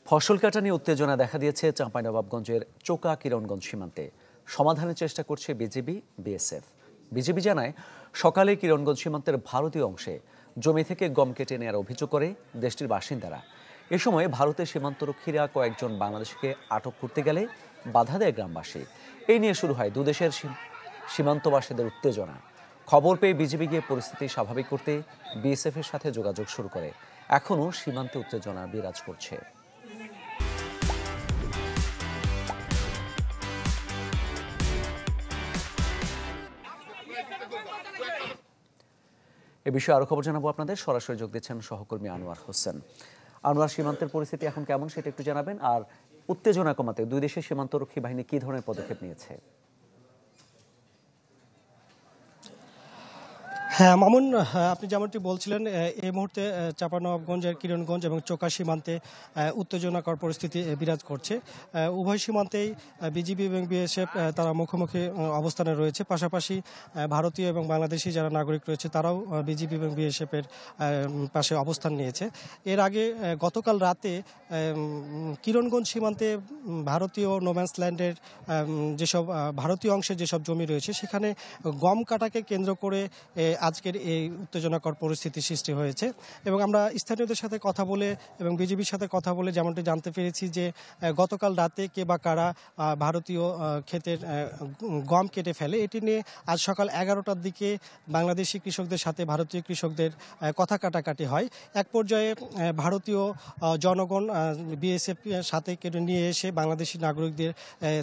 ফসল কাটা নিয়ে উত্তেজনা দেখা দিয়েছে চাঁপাইনবাবগঞ্জের চোকা কিরণগঞ্জ সীমান্তে। সমাধানের চেষ্টা করছে বিজিবি, বিএসএফ। বিজিবি জানায়, সকালে কিরণগঞ্জ সীমান্তের ভারতীয় অংশে জমি থেকে গম কেটে নেওয়ার অভিযোগ করে দেশটির বাসিন্দারা। এ সময় ভারতের সীমান্তরক্ষীরা কয়েকজন বাংলাদেশকে আটক করতে গেলে বাধা দেয় গ্রামবাসী। এই নিয়ে শুরু হয় দুদেশের সীমান্তবাসীদের উত্তেজনা। খবর পেয়ে বিজিবি গিয়ে পরিস্থিতি স্বাভাবিক করতে বিএসএফ এর সাথে যোগাযোগ শুরু করে। এখনও সীমান্তে উত্তেজনা বিরাজ করছে। এ বিষয়ে আরো খবর জানাবো আপনাদের। সরাসরি যোগ দিচ্ছেন সহকর্মী আনোয়ার হোসেন। আনোয়ার, সীমান্তের পরিস্থিতি এখন কেমন সেটা একটু জানাবেন, আর উত্তেজনা কমাতে দুই দেশের সীমান্তরক্ষী বাহিনী কি ধরনের পদক্ষেপ নিয়েছে? হ্যাঁ মামুন, আপনি যেমনটি বলছিলেন, এই মুহূর্তে চাঁপাইনবাবগঞ্জের কিরণগঞ্জ এবং চোকা সীমান্তে উত্তেজনাকর পরিস্থিতি বিরাজ করছে। উভয় সীমান্তেই বিজিবি এবং বিএসএফ তারা মুখোমুখি অবস্থানে রয়েছে। পাশাপাশি ভারতীয় এবং বাংলাদেশি যারা নাগরিক রয়েছে তারাও বিজিবি এবং বিএসএফের পাশে অবস্থান নিয়েছে। এর আগে গতকাল রাতে কিরণগঞ্জ সীমান্তে ভারতীয় নোম্যান্স ল্যান্ডের যেসব ভারতীয় অংশের যেসব জমি রয়েছে সেখানে গম কাটাকে কেন্দ্র করে আজকের এই উত্তেজনাকর পরিস্থিতি সৃষ্টি হয়েছে। এবং আমরা স্থানীয়দের সাথে কথা বলে এবং বিজিবির সাথে কথা বলে যেমনটি জানতে পেরেছি যে গতকাল রাতে কে বা কারা ভারতীয় ক্ষেতের গম কেটে ফেলে, এটি নিয়ে আজ সকাল 11টার দিকে বাংলাদেশি কৃষকদের সাথে ভারতীয় কৃষকদের কথা কাটাকাটি হয়। এক পর্যায়ে ভারতীয় জনগণ বিএসএফ সাথে কেটে নিয়ে এসে বাংলাদেশি নাগরিকদের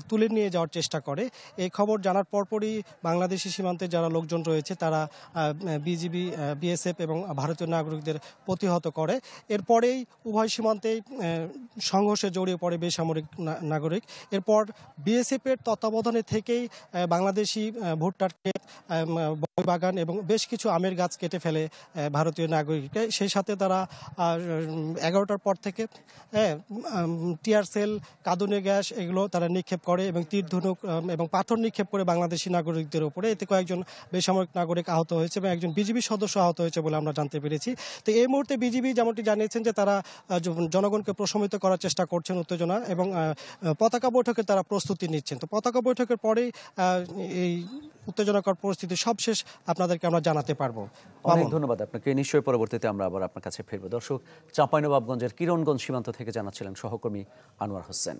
তুলে নিয়ে যাওয়ার চেষ্টা করে। এই খবর জানার পরপরই বাংলাদেশি সীমান্তে যারা লোকজন রয়েছে তারা বিজিবি, বিএসএফ এবং ভারতীয় নাগরিকদের প্রতিহত করে। এরপরেই উভয় সীমান্তেই সংঘর্ষে জড়িয়ে পড়ে বেসামরিক নাগরিক। এরপর বিএসএফের তত্ত্বাবধানে থেকেই বাংলাদেশি ভুট্টার ক্ষেত, বাগান এবং বেশ কিছু আমের গাছ কেটে ফেলে ভারতীয় নাগরিককে। সেই সাথে তারা 11টার পর থেকে টিয়ার সেল, কাঁদুনে গ্যাস এগুলো তারা নিক্ষেপ করে এবং তীর ধনুক এবং পাথর নিক্ষেপ করে বাংলাদেশি নাগরিকদের উপরে। এতে কয়েকজন বেসামরিক নাগরিক আহত হয়েছে এবং একজন বিজিবি সদস্য আহত হয়েছে বলে আমরা জানতে পেরেছি। তো এই মুহূর্তে বিজিবি যেমনটি জানিয়েছেন যে তারা জনগণকে প্রশমিত করার চেষ্টা করছেন উত্তেজনা, এবং পতাকা বৈঠকে তারা প্রস্তুতি নিচ্ছেন। তো পতাকা বৈঠকের পরেই এই উত্তেজনাকর পরিস্থিতি সবশেষ আপনাদেরকে আমরা জানাতে পারবো। অনেক ধন্যবাদ আপনাকে। নিশ্চয়ই পরবর্তীতে আমরা আবার আপনার কাছে ফিরবো। দর্শক, চাঁপাইনবাবগঞ্জের কিরণগঞ্জ সীমান্ত থেকে জানাচ্ছিলেন সহকর্মী আনোয়ার হোসেন।